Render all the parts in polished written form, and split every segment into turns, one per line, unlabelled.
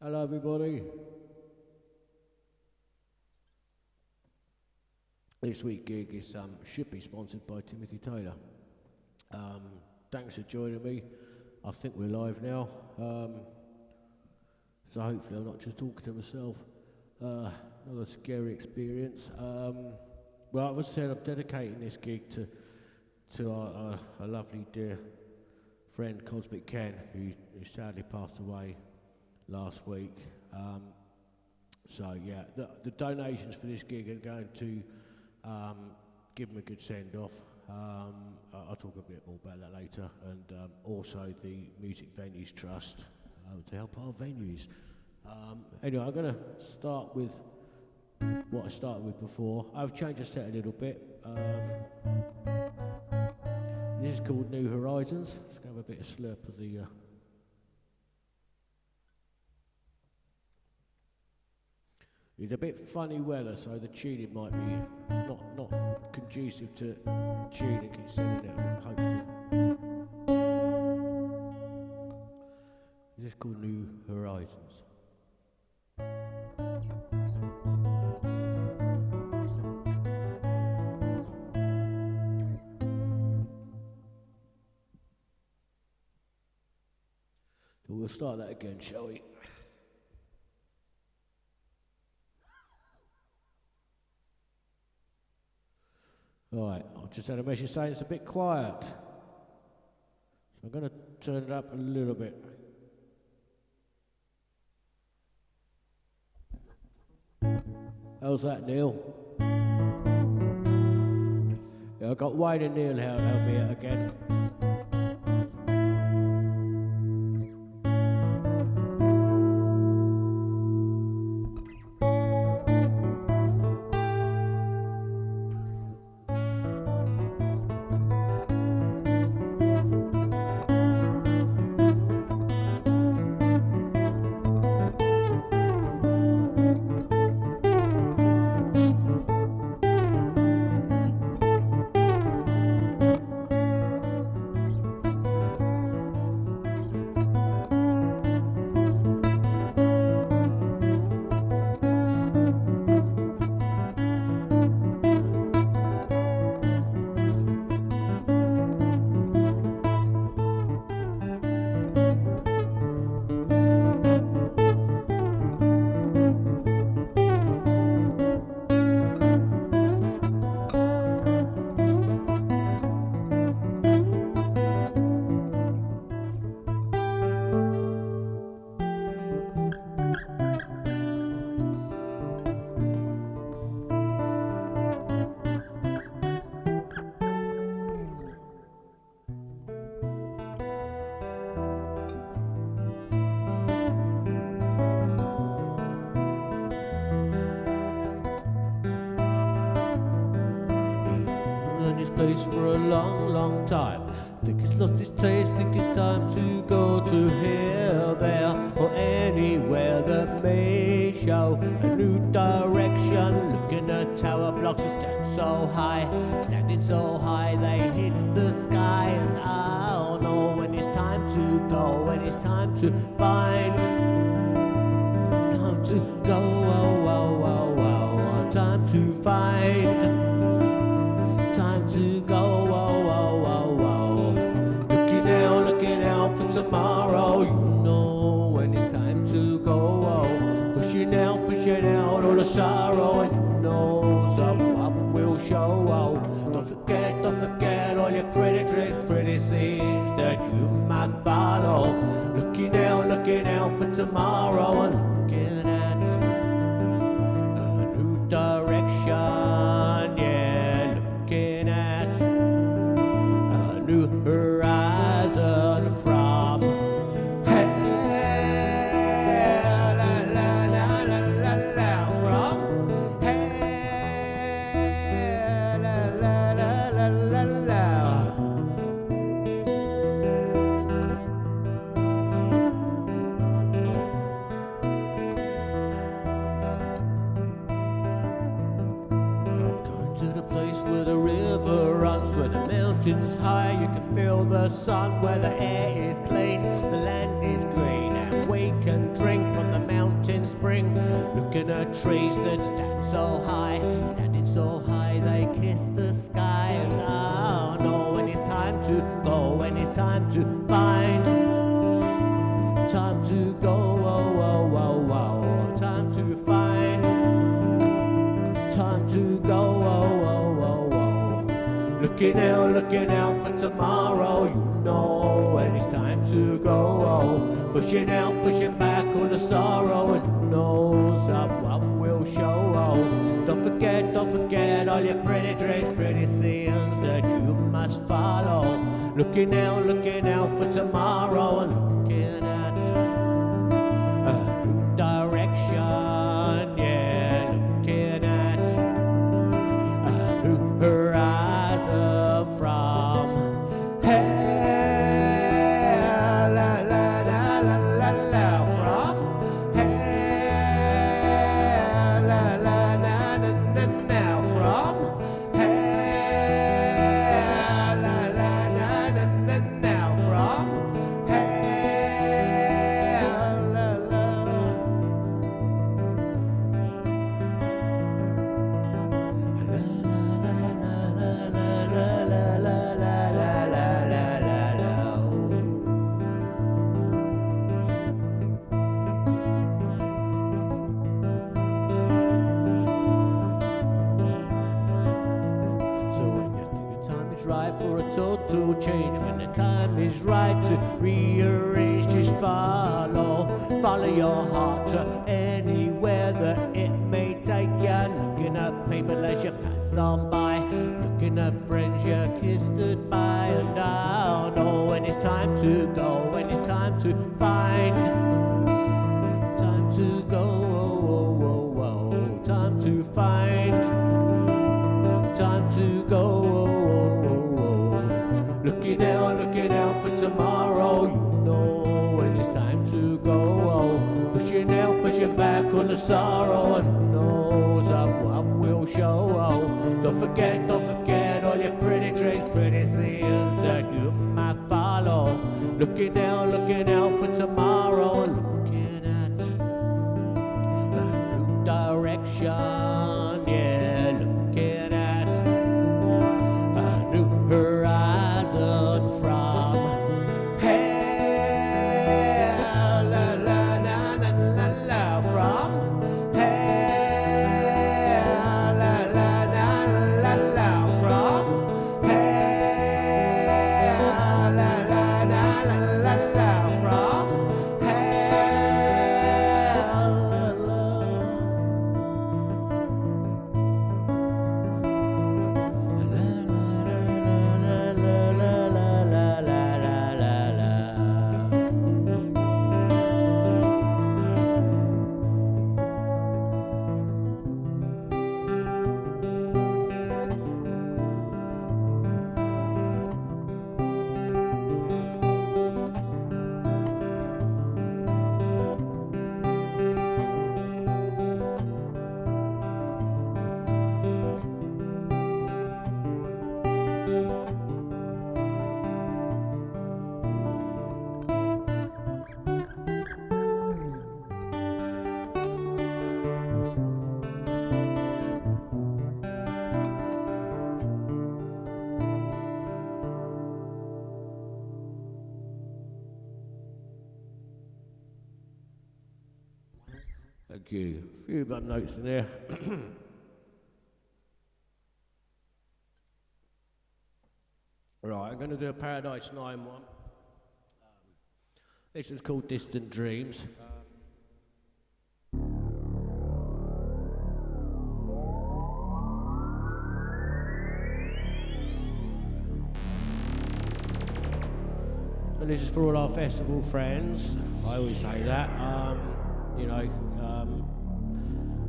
Hello everybody. This week's gig is should be sponsored by Timothy Taylor. Thanks for joining me. I think we're live now. So hopefully I'm not just talking to myself. Another scary experience. Well, I was saying I'm dedicating this gig to our lovely dear friend Kozmic Ken, who sadly passed away last week. So yeah, the donations for this gig are going to give him a good send off. I'll talk a bit more about that later, and also the Music Venues Trust to help our venues. Anyway, I'm going to start with what I started with before. I've changed the set a little bit. This is called New Horizons. Let's go have a bit of slurp of the it's a bit funny weather, so the tuning might be not conducive to tuning, considering it, hopefully. This is called New Horizons. So we'll start that again, shall we? Right, I've just had a message saying it's a bit quiet. So I'm going to turn it up a little bit. How's that, Neil? Yeah, I've got Wayne and Neil help me out again. Place for a long time. Think he's lost his taste, think it's time to go to here, there, or anywhere that may show a new direction. Looking at tower blocks that stand so high, standing so high they hit the sky. And I'll know when it's time to go, when it's time to find, time to go, oh, oh, oh, oh, time to find, time to go, oh, oh, oh, oh. Looking out for tomorrow. You know when it's time to go, oh. Pushing out all the sorrow. And you know someone will show, oh. Don't forget all your pretty tricks, pretty scenes that you might follow. Looking out for tomorrow. And looking at a new direction, yeah. Looking at a new horizon from hell, la la la la la la, from hell, la la la la la la. To the place where the river runs, where the mountains high, you can feel the sun, where the air is clean, the land is green, and we can drink from the mountain spring. Looking at trees that stand so high they kiss the sky. And I know when it's time to go, when it's time to find, time to go, oh, oh, oh, oh, time to find, time to go, oh, oh, oh, oh. Looking out for tomorrow, you know when it's time to go, oh. Pushing out, pushing back all the sorrow, and who knows what will show, oh. Don't forget all your pretty dreams, pretty scenes that you must follow. Looking out for tomorrow, and looking at a new direction, yeah, looking at a new horizon from hell, la la la la la la, from hell, la la la la la la, from hell, la la la la la la, from hell, la la. Right for a total change, when the time is right to rearrange, just follow your heart to anywhere that it may take you. Looking at people as you pass on by, looking at friends you kiss goodbye. And I know when it's time to go, when it's time to find, time to go, oh, oh, oh, oh, time to find, time to go, oh, oh, oh. Looking out for tomorrow, you know when it's time to go, oh. Pushing out, pushing back on the sorrow, and who knows what will show, oh. Don't forget all your pretty dreams, pretty scenes that you might follow. Looking out for tomorrow, and looking at a new direction, yeah, looking at a new horizon from hell, la la la la la la, from hell, la la la la la, from hell, la la la la la la, from hell, la la. Thank you. A few bad notes in there. Right, I'm going to do a Paradise 9 one. This is called Distant Dreams. And this is for all our festival friends. I always say that. You know,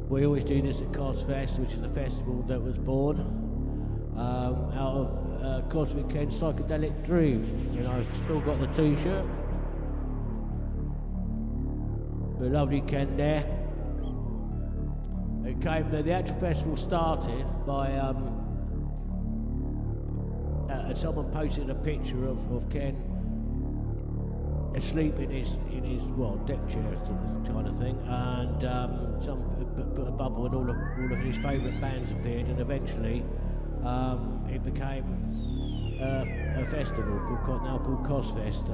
we always do this at Cosfest, which is a festival that was born out of Kozmic Ken's Psychedelic Dream. You know, I've still got the t-shirt. The lovely Ken there. It came, the actual festival started by, someone posted a picture of Ken asleep in his deck chair kind of thing, and but above all of his favourite bands appeared, and eventually it became a festival called Kozfest,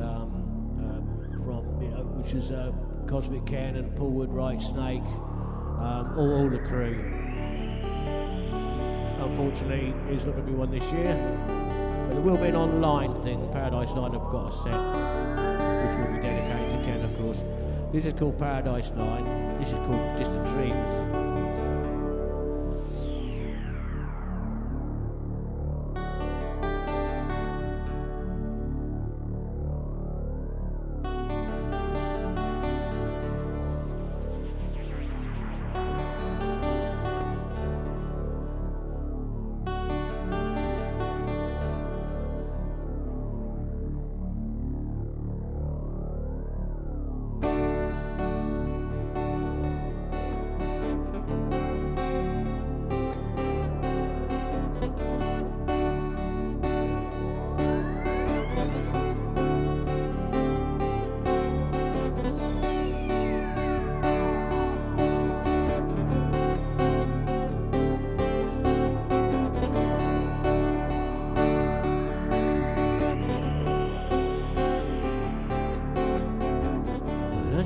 which is Kozmic Ken and Paul Woodwright, Snake, all the crew. Unfortunately, it's not going to be one this year, but there will be an online thing. Paradise Night have got a set, which will be dedicated to Ken, of course. This is called Paradise Night. This is called Distant Dreams.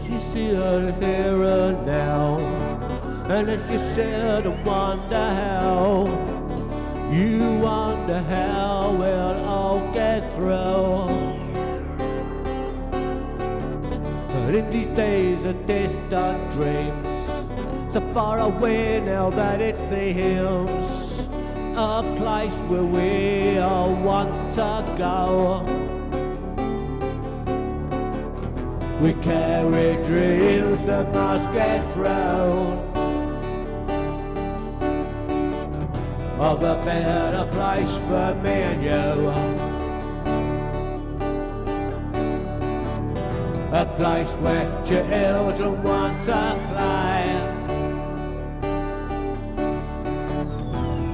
You see her here and now, and as you sit and wonder how, you wonder how we'll all get through. And in these days of distant dreams, so far away now that it seems, a place where we all want to go. We carry dreams that must get through, of a better place for me and you, a place where children want to play,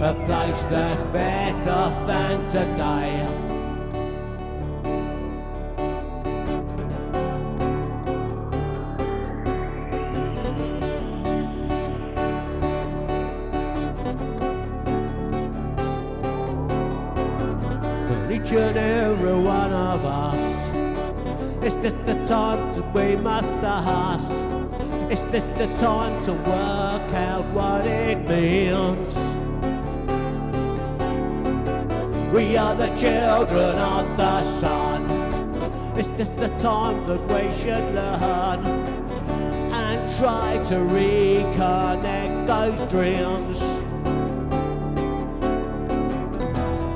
a place that's better than today. Each and every one of us, is this the time that we must ask? Is this the time to work out what it means? We are the children of the sun. Is this the time that we should learn and try to reconnect those dreams?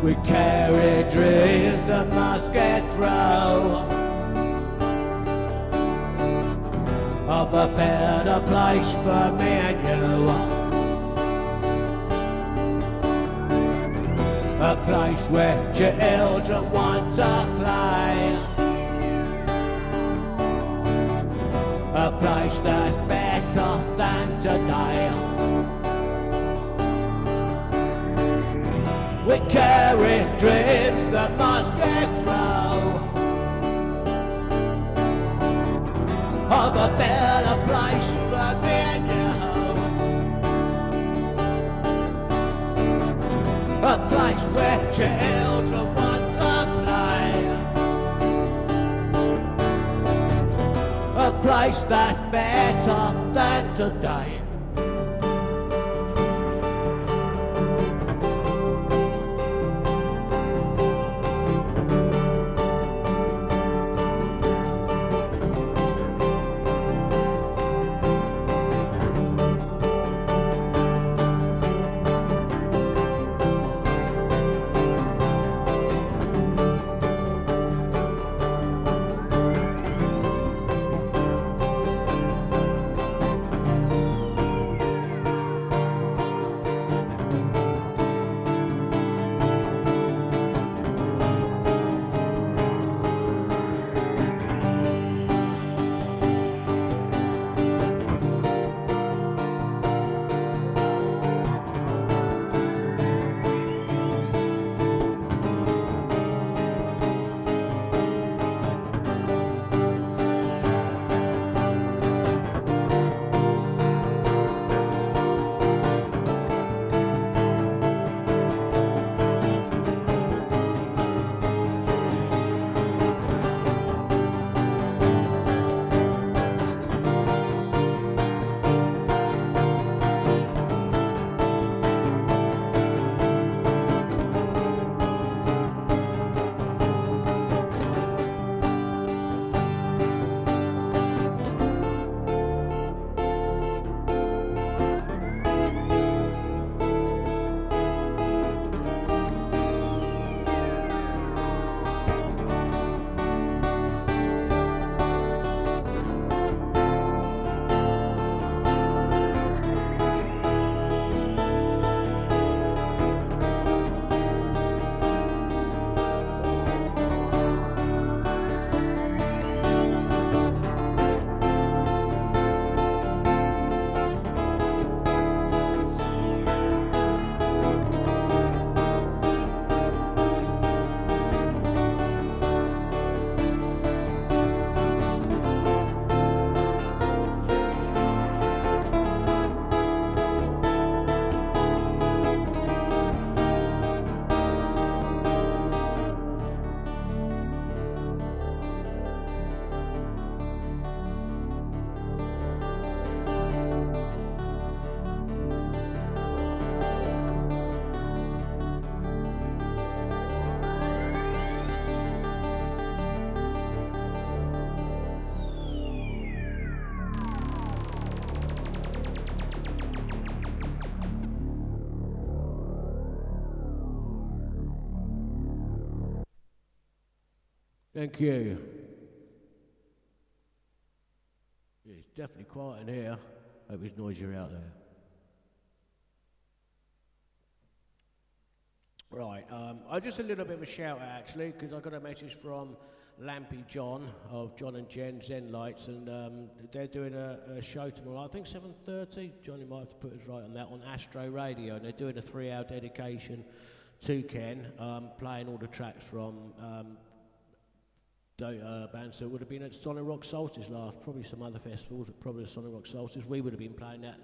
We carry dreams that must get through, of a better place for me and you, a place where children want to play, a place that's better than today. We carry dreams that must get through, of a better place for me and you, a place where children want to play, a place that's better than today. Thank you. Yeah, it's definitely quiet in here. Hope it's noisier out there. Right, just a little bit of a shout out actually, because I got a message from Lampy John of John and Jen Zen Lights, and they're doing a show tomorrow, I think 7:30. Johnny might have to put us right on that, on Astro Radio, and they're doing a 3-hour dedication to Ken, playing all the tracks from bands that would have been at Sonic Rock Solstice last, probably some other festivals, but probably the Sonic Rock Solstice. We would have been playing that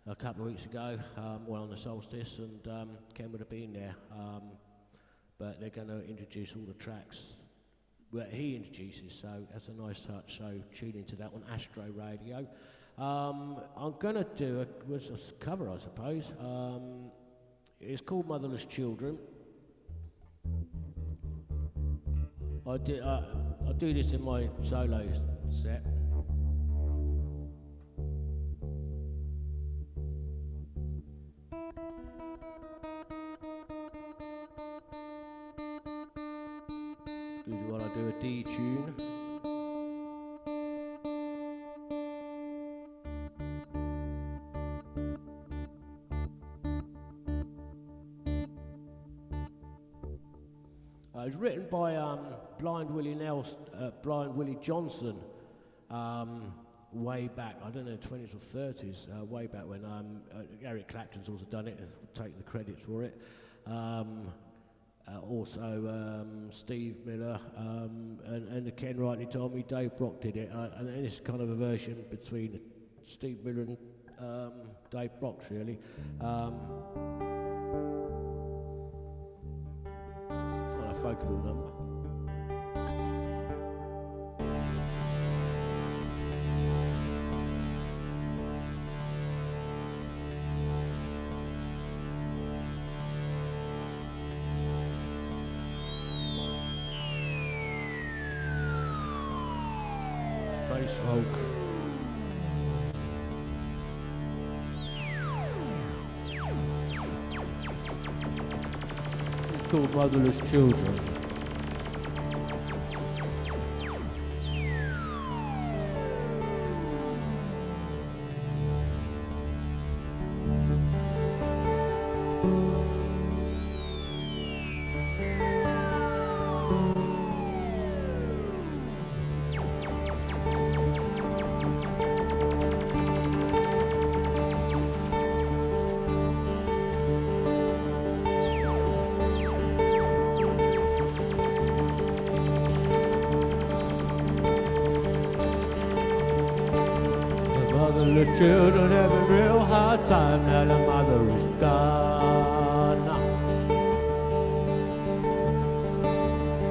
a couple of weeks ago, well on the Solstice, and Ken would have been there. But they're going to introduce all the tracks well, he introduces, so that's a nice touch. So tune into that on Astro Radio. I'm going to do a cover, I suppose. It's called Motherless Children. I do this in my solo set. This is what I do, a D tune. It was written by Blind Willie Johnson, way back, I don't know, 20s or 30s, way back when Eric Clapton's also done it, taking the credit for it. Also Steve Miller, and Ken rightly told me Dave Brock did it, and this is kind of a version between Steve Miller and Dave Brock, really. Folklore number. Space folk. It's called Motherless Children. The children have a real hard time now the mother is gone.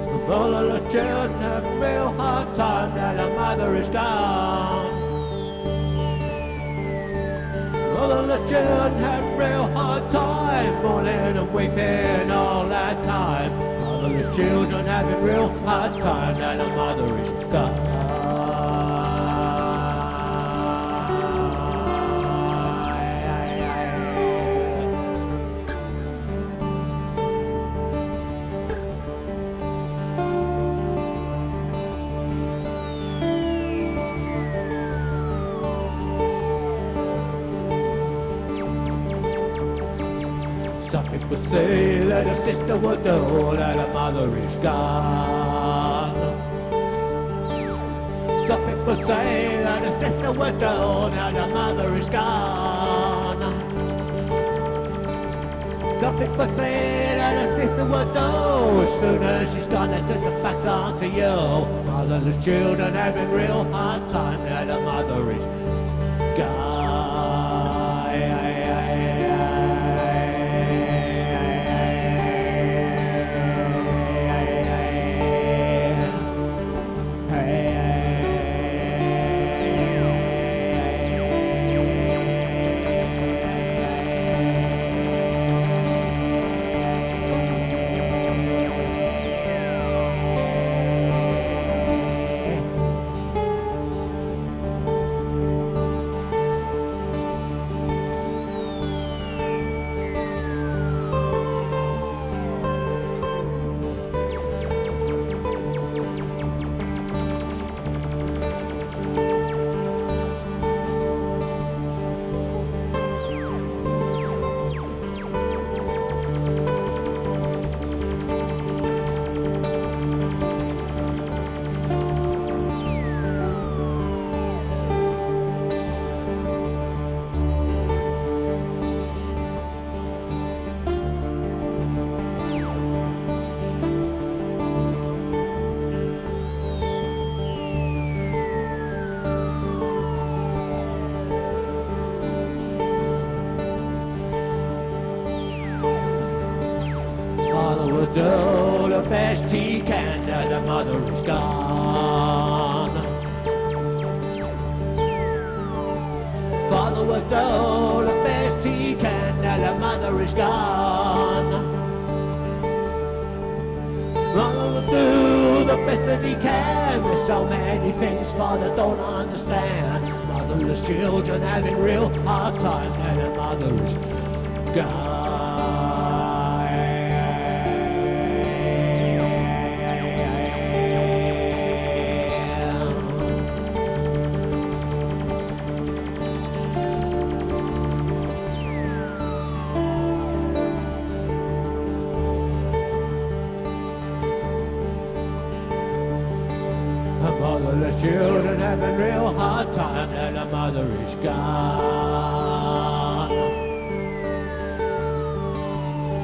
The motherless children have a real hard time now the mother is gone. The motherless children have a real hard time, mourning and weeping all that time. Motherless children have a real hard time now the mother is gone. Some people say that a sister will do, that a mother is gone. Some people say that a sister will do, that a mother is gone. Some people say that a sister will do, as soon as she's gone and took the facts on to you. Motherless children having real hard time, that a mother is gone. will do the best he can, now the mother is gone. Father will do the best he can, now the mother is gone. Father will do the best that he can. There's so many things Father don't understand. Motherless children having real hard time, and the mother is gone. Motherless children having real hard time, and the mother is gone.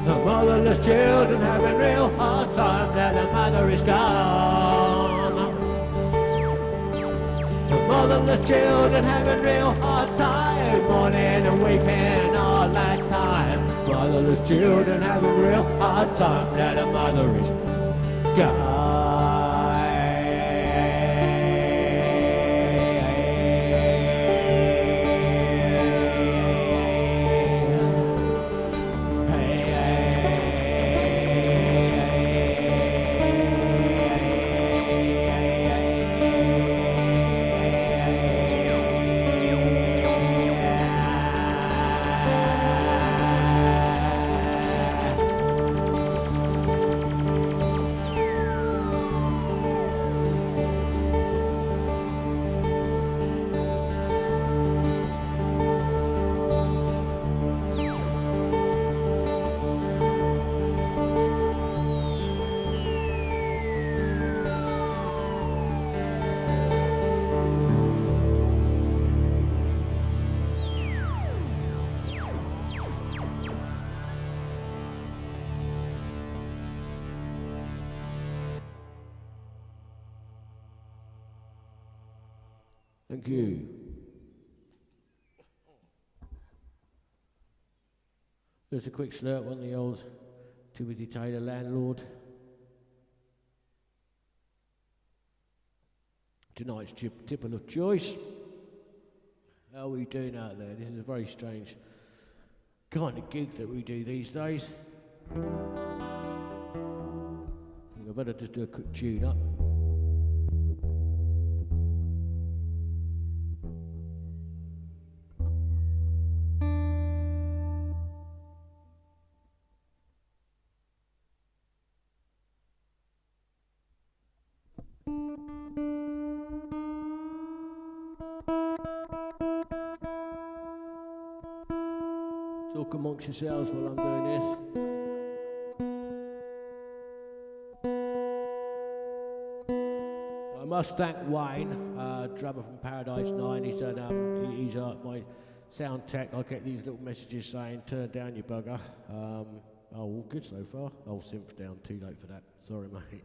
The motherless children having real hard time, and the mother is gone. The motherless children having real hard time, mourning and weeping all that time. Motherless children having real hard time, and the mother is gone. Thank you. Just a quick slurp on the old Timothy Taylor Landlord. Tonight's tipple of choice. How are we doing out there? This is a very strange kind of gig that we do these days. I think I better just do a quick tune up. Talk amongst yourselves while I'm doing this. I must thank Wayne, drummer from Paradise 9. He's done, he's my sound tech. I get these little messages saying, turn down your bugger. Oh, all good so far. Oh, synth down, too late for that. Sorry, mate.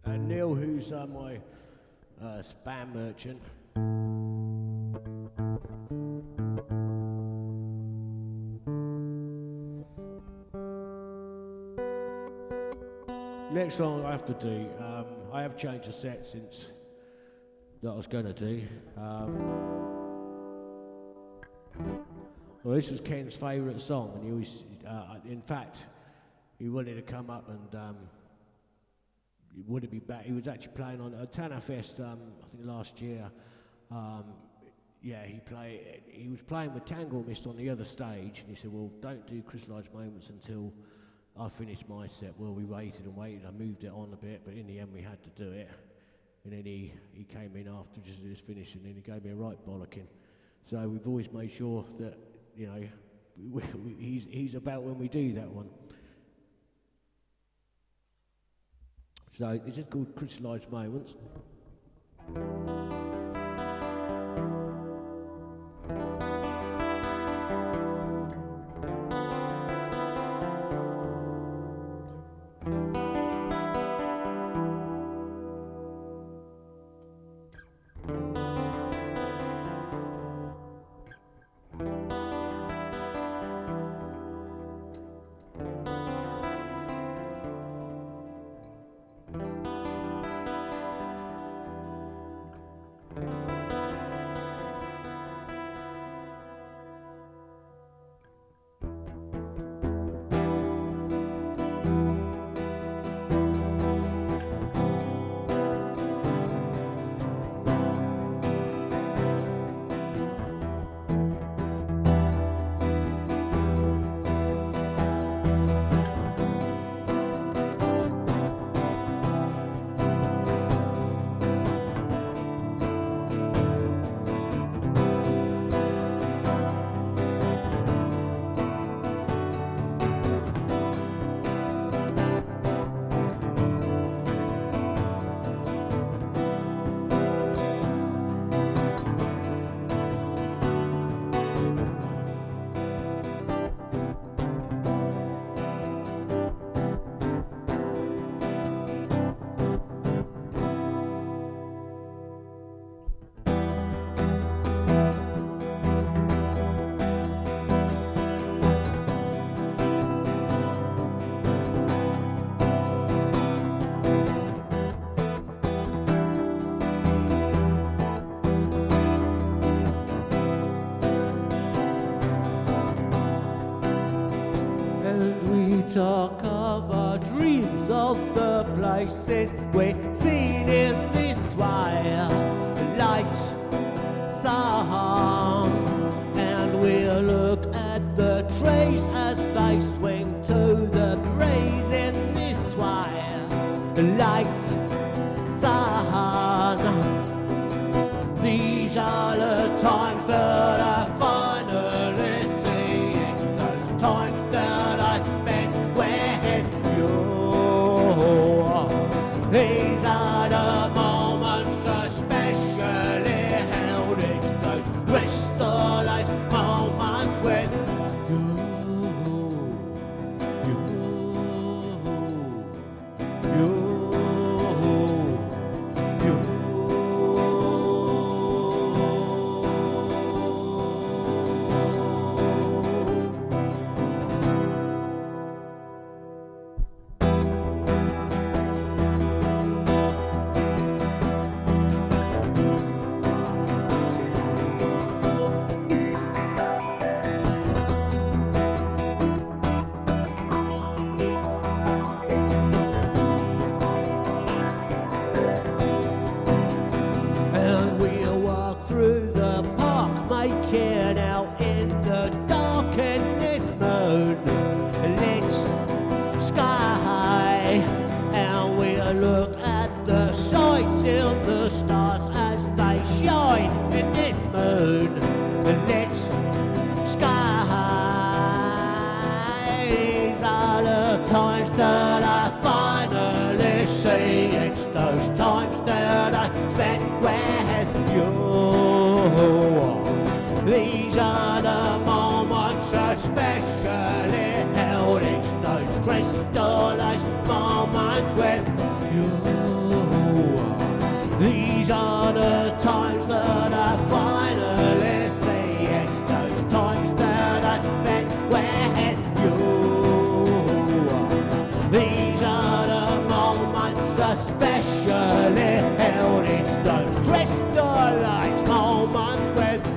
And Neil, who's my spam merchant. Next song I have to do, I have changed the set since that I was going to do. Well, this was Ken's favourite song, and he always, in fact, he wanted to come up and he wouldn't be back. He was actually playing on a Tanner Fest, I think last year. Yeah, he was playing with Tangle Mist on the other stage, and he said, well, don't do Crystallised Moments until I finished my set. Well, we waited and waited. I moved it on a bit, but in the end we had to do it. And then he came in after just finishing, and he gave me a right bollocking. So we've always made sure that, you know, he's about when we do that one. So it's just called Crystallised Moments. talk of our dreams of the places we're seen in this twilight song, and we'll look at the trees as they swing to the breeze in this twilight song. These are the times that I finally see. It's those times that I spent with you. These are the moments especially held. It's those crystallized moments with you. Through the park, making out in the dark in this moonlit sky, and we'll look at the sights in the stars as they shine in this moonlit sky. These are the times that I finally see. It's those times that I spent with you. These are the moments especially held. It's those crystallized moments with you. These are the times that I finally see. It's those times that I spent with you. These are the moments especially held. It's those crystallized moments with you.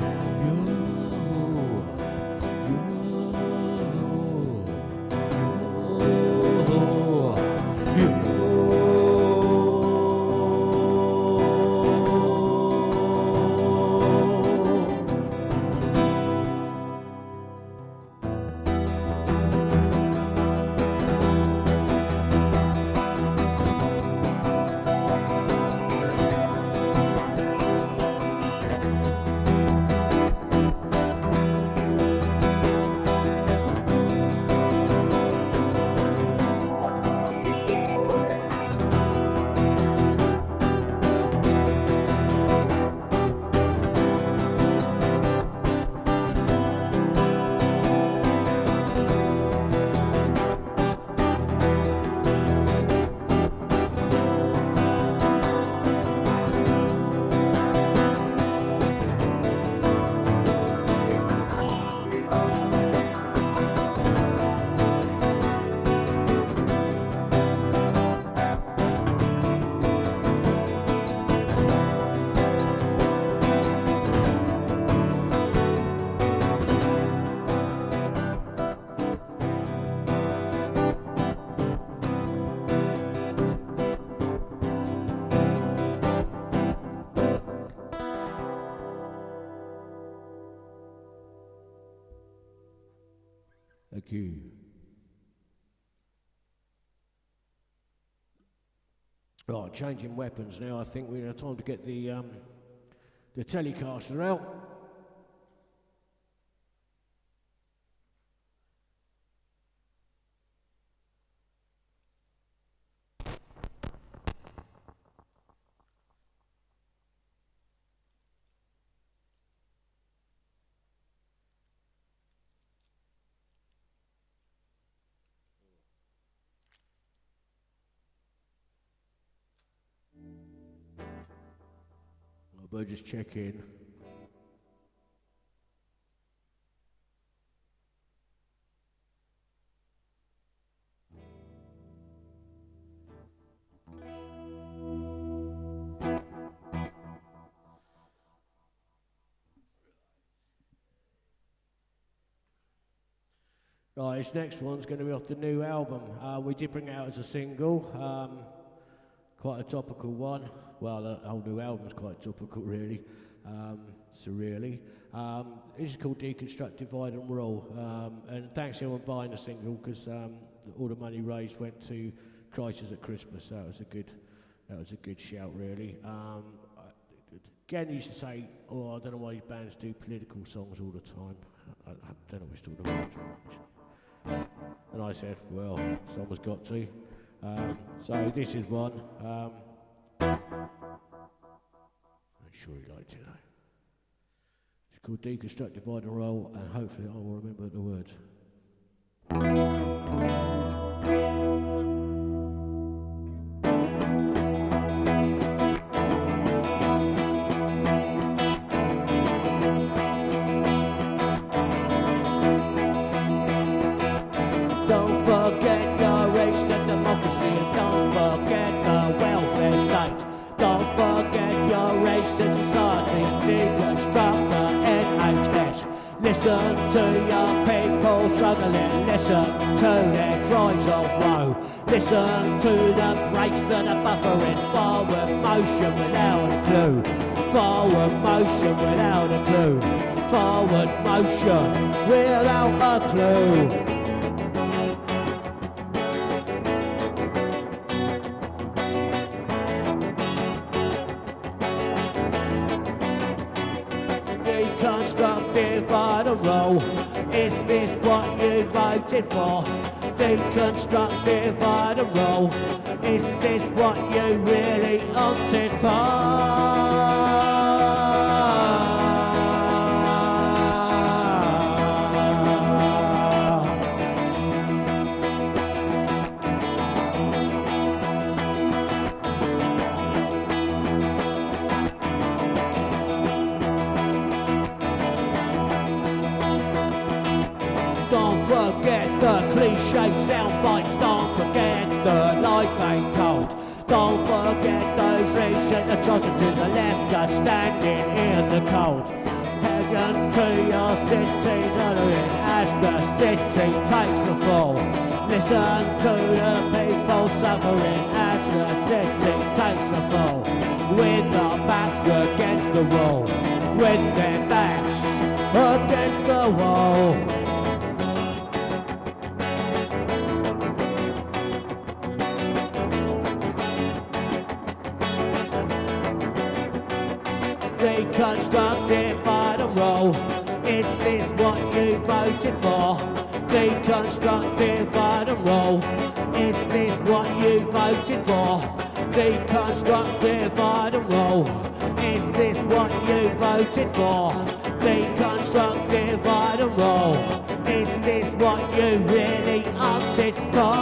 Thank you. Right, changing weapons now. I think we have time to get the Telecaster out. I better just check in. Right, this next one's going to be off the new album. We did bring it out as a single, quite a topical one. Well, the whole new album's quite topical, really, surreally. This is called Deconstruct, Divide and Roll, and thanks to everyone buying the single, because all the money raised went to Crisis at Christmas, so that was a good shout, really. Ken used to say, "Oh, I don't know why these bands do political songs all the time. I don't know what he's talking about." And I said, well, someone's got to. So this is one. I'm sure he liked it though. It's called Deconstruct, Divide and Roll, and hopefully I will remember the words. Don't forget the race and democracy, and don't forget the welfare state. Don't forget your race and society, and deconstruct the NHS. Listen to your people struggling, listen to their cries of woe. Listen to the brakes that are buffering, forward motion without a clue. Forward motion without a clue. Forward motion without a clue. Deconstruct, divide and roll. Is this what you voted for? Deconstruct, divide and roll. Is this what you really opted for? Don't forget the cliched sound bites, don't forget the lies they told. Don't forget those recent atrocities that left us standing in the cold. Heaven to your cities, honoring as the city takes a fall. Listen to the people suffering as the city takes a fall. With our backs against the wall, with their backs against the wall. Deconstruct, divide and roll. Is this what you voted for? Deconstruct, divide and roll. Is this what you voted for? Deconstruct, divide and roll. Is this what you voted for? Deconstruct, divide and roll. Is this what you really opted for?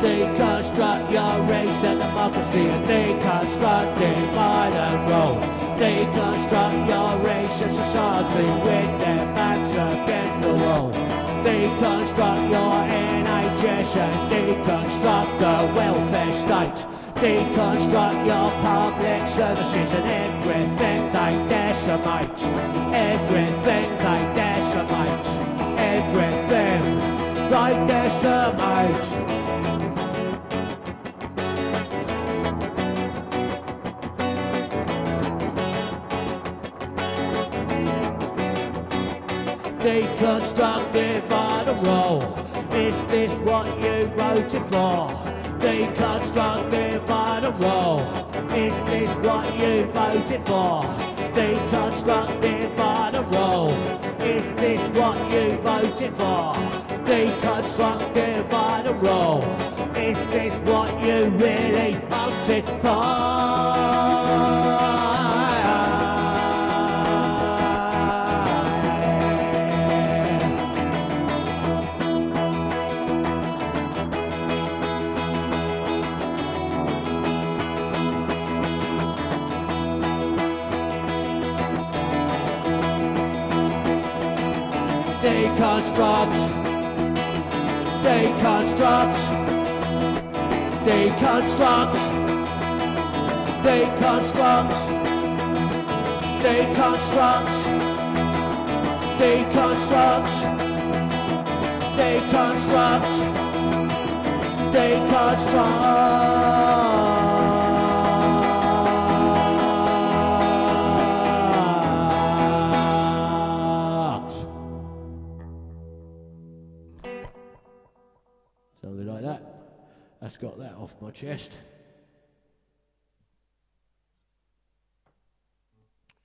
Deconstruct your race and democracy, and deconstruct, divide and roll. Deconstruct your race and society with their backs against the wall. Deconstruct your NHS and deconstruct the welfare state. Deconstruct your public services and everything they decimate. Everything they decimate. Everything they decimate. Deconstruct, divide and roll. Is this what you voted for? Deconstruct, divide and roll. Is this what you voted for? Deconstruct, divide and roll. Is this what you voted for? Deconstruct, divide and roll. Is this what you really voted for? deconstruct, deconstruct, deconstruct, deconstruct, deconstruct, deconstruct, deconstruct, deconstruct. Something like that. That's got that off my chest.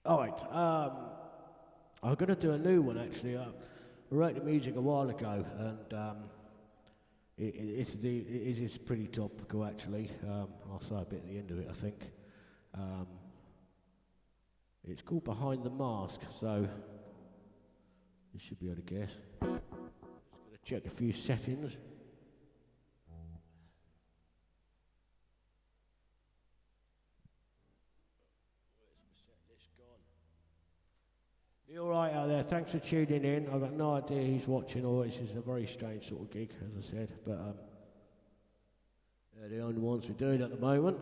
Alright, I'm going to do a new one actually. I wrote the music a while ago, and it is pretty topical actually. I'll say a bit at the end of it, I think. It's called Behind the Mask, so you should be able to guess. Just going to check a few settings. You alright out there? Thanks for tuning in. I've got no idea who's watching, or this is a very strange sort of gig, as I said, but they're the only ones we're doing at the moment.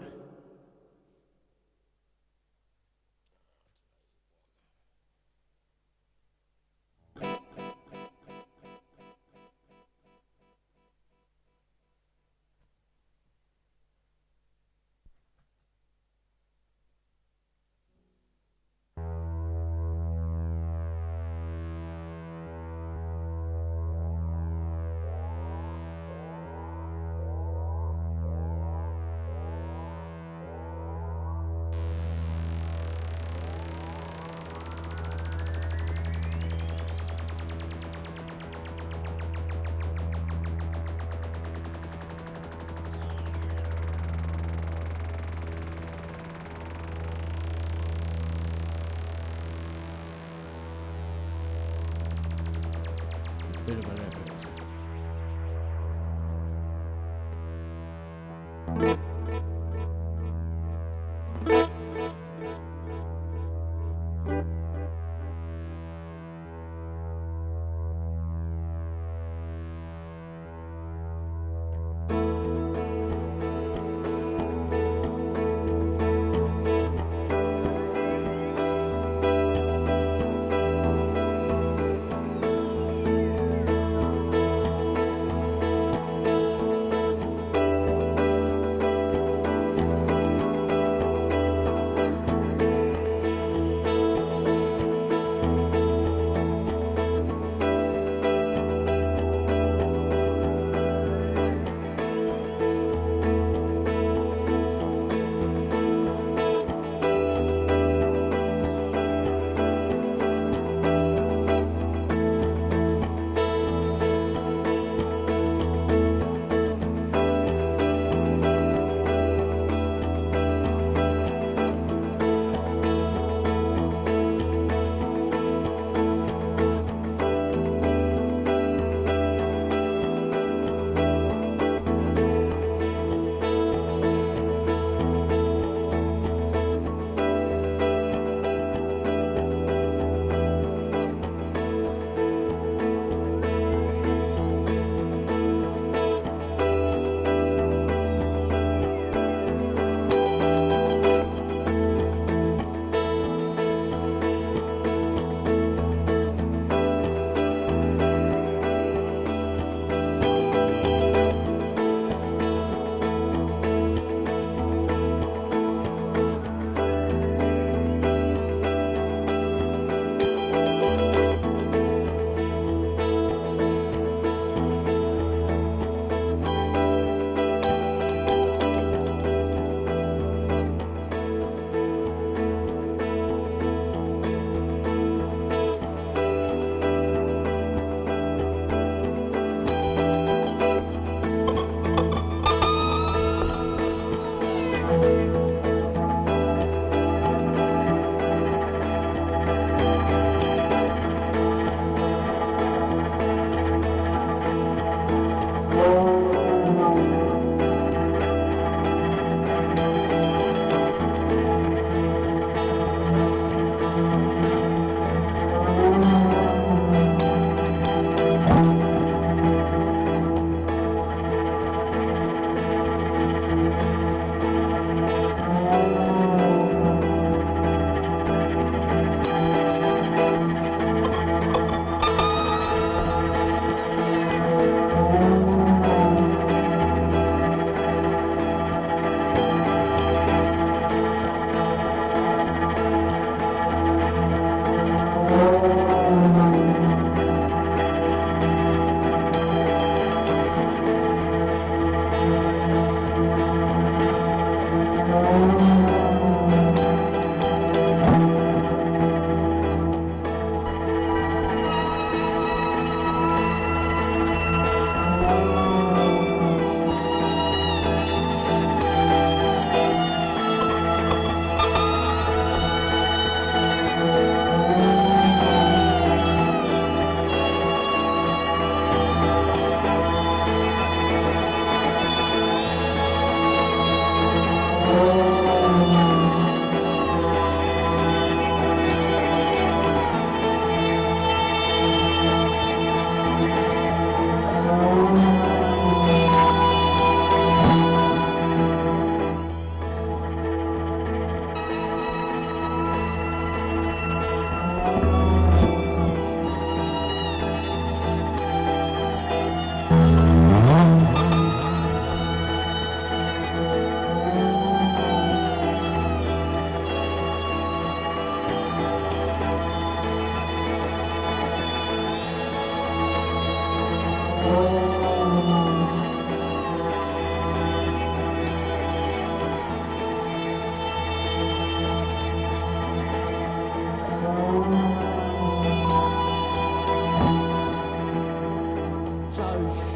Bit of an effort.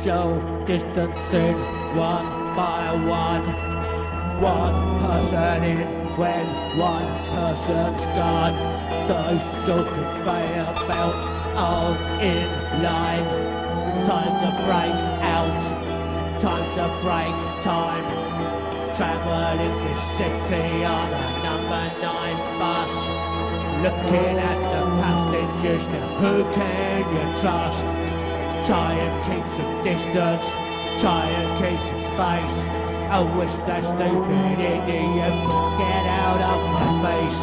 Social distancing, one by one person in when one person's gone. Social conveyor belt all in line. Time to break out, time to break time. Travelling this city on a number 9 bus. Looking at the passengers, now who can you trust? Try and keep some distance, try and keep some space. I wish that stupid idiot would get out of my face.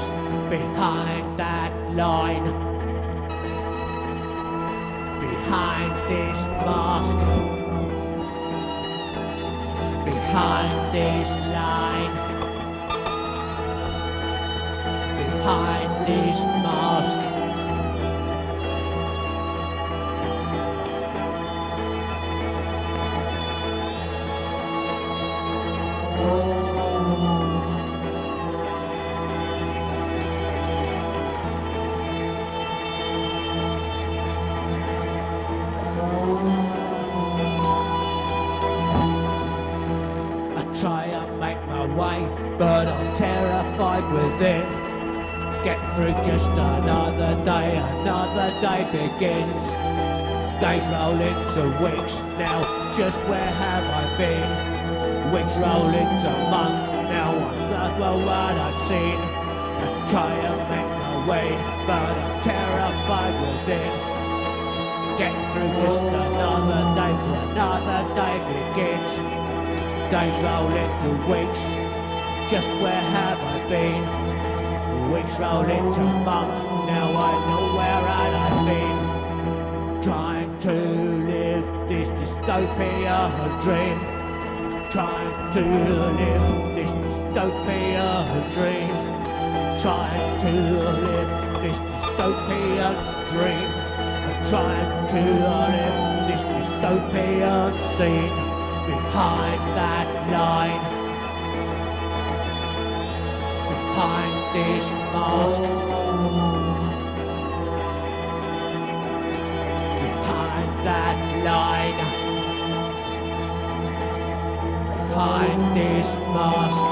Behind that line, behind this mask, behind this line, behind this mask. Try and make my way, but I'm terrified within. Get through just another day begins. Days roll into weeks, now just where have I been? Weeks roll into months, now I know what I've seen. I try and make my way, but I'm terrified within. Get through just another day, for another day begins. Days roll into weeks, just where have I been? Weeks roll into months, now I know where I've been. Trying to live this dystopia dream. Trying to live this dystopia dream. Trying to live this dystopia dream. Trying to live this dystopian scene. Behind that line, behind this mask, behind that line, behind this mask,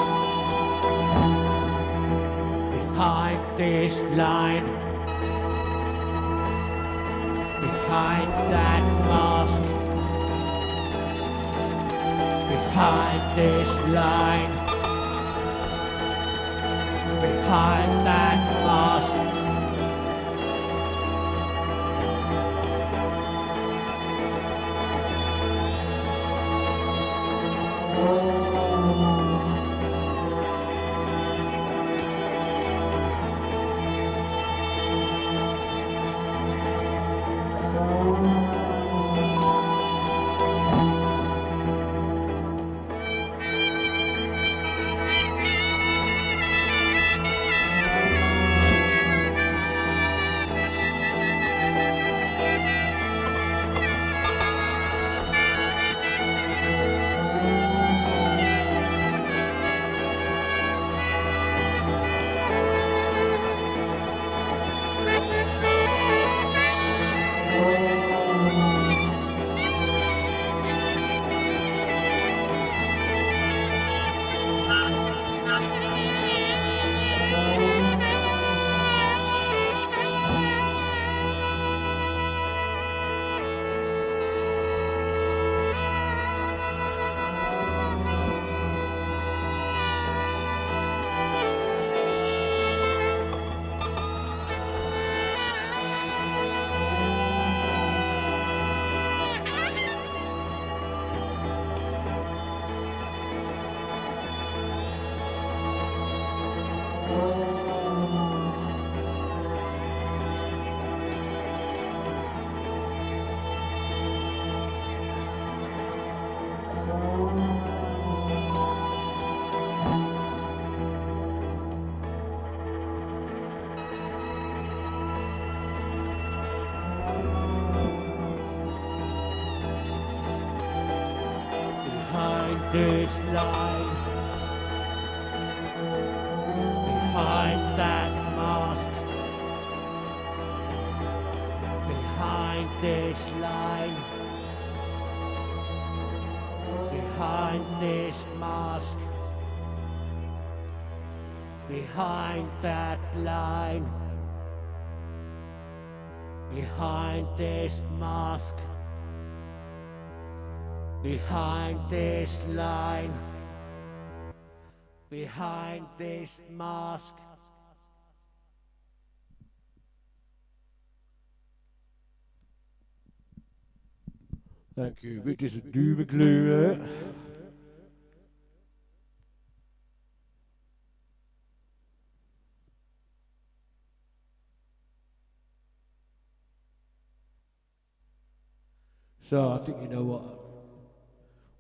behind this line, behind that mask. Behind this line, behind that mask. this line, behind that mask, behind this line, behind this mask, behind that line, behind this mask, behind this line, behind this mask. Thank you, Victor. Do McKella. So I think you know what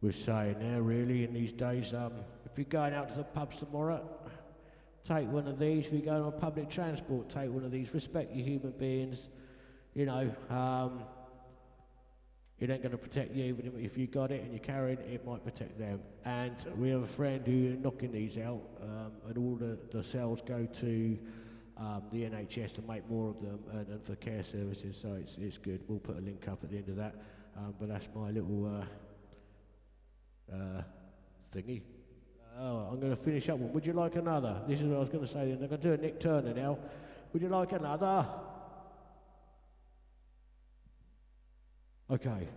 we're saying there really in these days. If you're going out to the pubs tomorrow, take one of these. If you're going on public transport, take one of these. Respect your human beings. You know, it ain't going to protect you, but if you got it and you're carrying it, it might protect them. And we have a friend who's knocking these out, and all the sales go to the NHS to make more of them and for care services, so it's good. We'll put a link up at the end of that, but that's my little thingy. I'm going to finish up one. Would you like another? This is what I was going to say then. I'm going to do a Nick Turner now. Would you like another? Okay.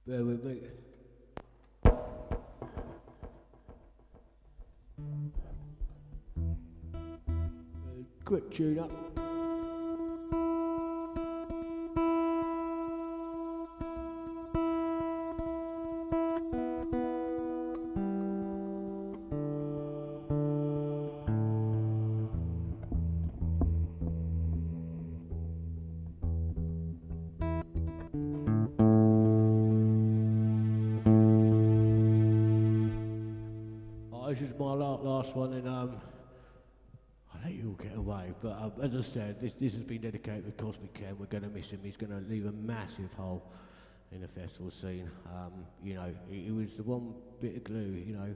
Bear with me. Quick tune up. This is my last one, and I'll let you all get away. But as I said, this has been dedicated to Kozmic Ken. We're going to miss him. He's going to leave a massive hole in the festival scene. You know, he was the one bit of glue, you know,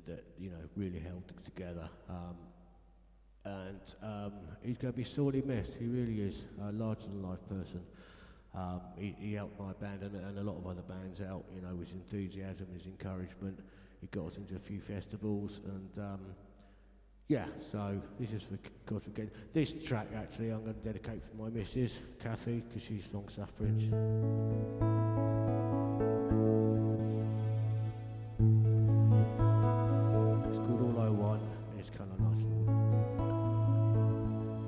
that you know really held it together. And he's going to be sorely missed. He really is a larger than life person. He helped my band and a lot of other bands out, you know, with his enthusiasm, his encouragement. He got us into a few festivals, and yeah, so this is for Kozmic Ken. This track, actually, I'm going to dedicate for my missus, Kathy, because she's long suffering. It's called All I Want, and it's kind of nice.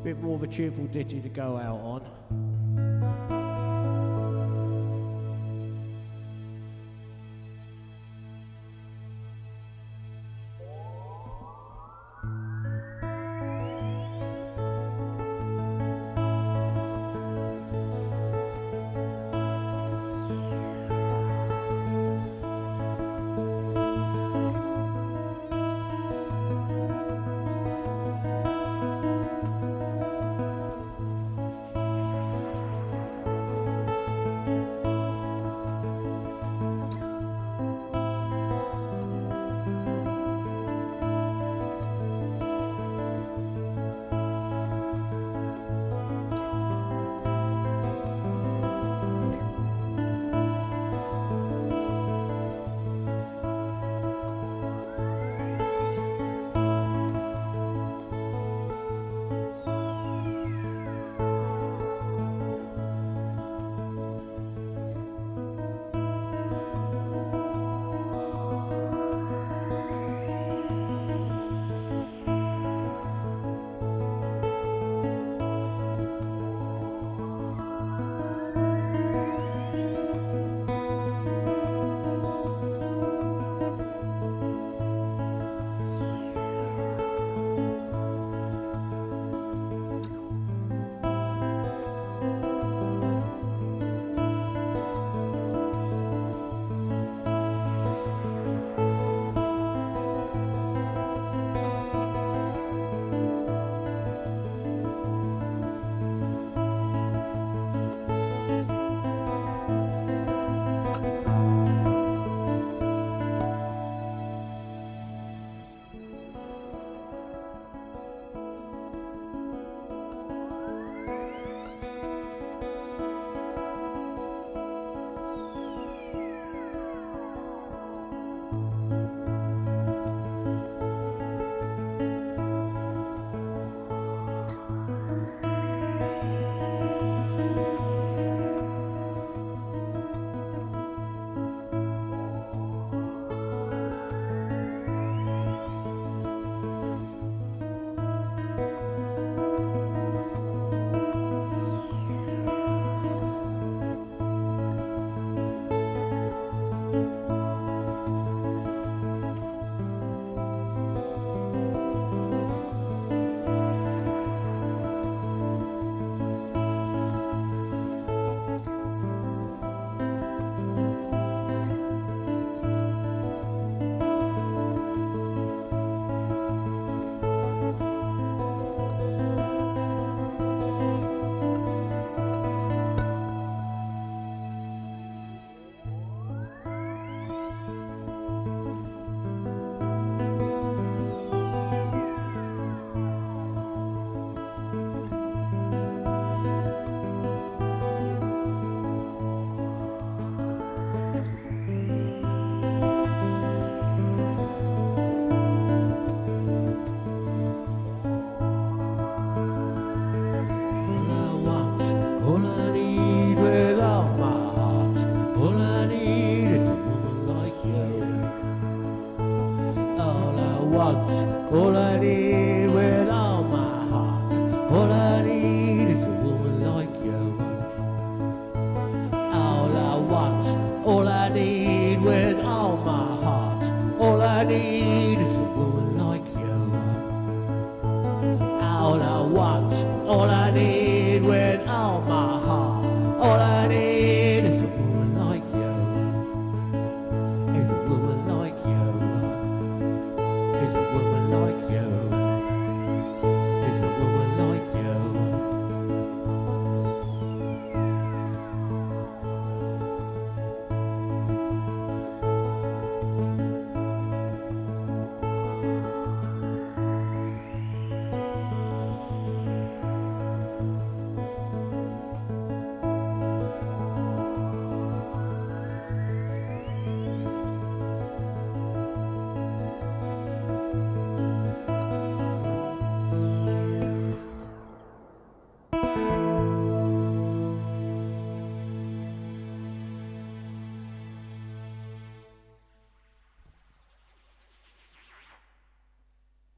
Bit more of a cheerful ditty to go out on. want, all I need with all my heart, all I need is a woman like you. All I want, all I need with all my heart, all I need is a woman like you. All I want, all I need with all my heart, all I need is a woman like you. Is a woman like you. Is a woman like you. Is a woman like you.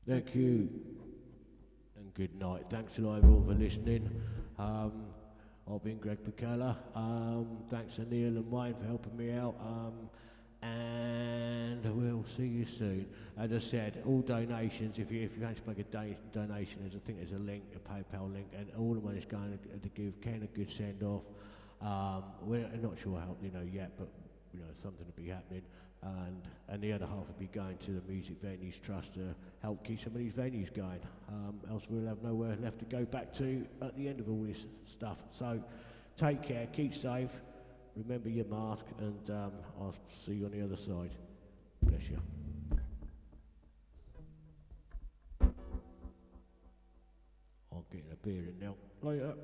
Thank you, and good night. Thanks a lot everyone for listening. I've been Gregg McKella. Thanks to Neil and Wayne for helping me out. And we'll see you soon. As I said, all donations, if you want to make a donation, I think there's a link, a PayPal link, and all the money's going to give Ken a good send-off. We're not sure how, yet, but something will be happening. And the other half will be going to the Music Venues Trust to help keep some of these venues going. Else we'll have nowhere left to go back to at the end of all this stuff. So take care, keep safe, remember your mask, and I'll see you on the other side. Bless you. I'm getting a beer in now. Later.